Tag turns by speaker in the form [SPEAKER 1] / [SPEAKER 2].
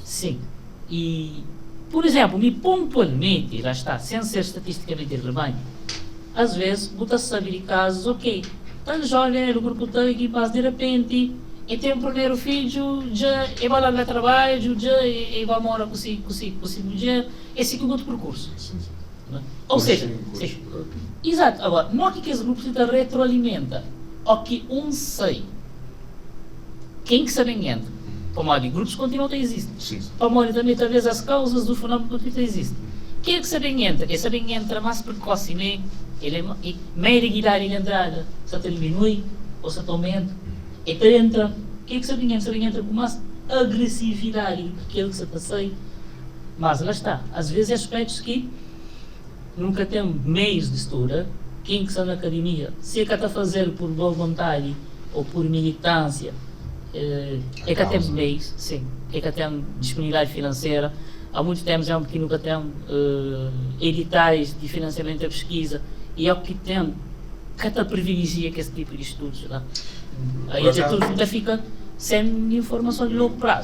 [SPEAKER 1] Sim. E, por exemplo, me pontualmente, lá está, sem ser estatisticamente relevante, às vezes, você sabe de casos, ok, tal jovem, o grupo tal equipas de repente, e tem o primeiro filho, já e vai lá no trabalho, já e vai morar com si mulher, e seguir outro percurso. Né? Ou seja, sim. Exato, agora, não é que esse grupo se retroalimenta, o que sei, quem que sabe entra. Para grupos continuam a existir. Para também, talvez, as causas do fenómeno continuam a existir. Quem é que sabe entra? Quem sabe entra mais precocemente, ele é meio regular em entrada, se diminui ou se aumenta. E entra, quem é que sabe entra com mais agressividade que ele que se passei. Mas lá está, às vezes é aspectos que nunca tem meios de estudo. Quem que está na academia, se é que está a fazer por boa vontade ou por militância, é que temos meios, sim, é que temos disponibilidade financeira. Há muito tempo já que nunca temos editais de financiamento da pesquisa e é o que tem que privilegia que esse tipo de estudos. Aí a gente fica sem informação de longo prazo.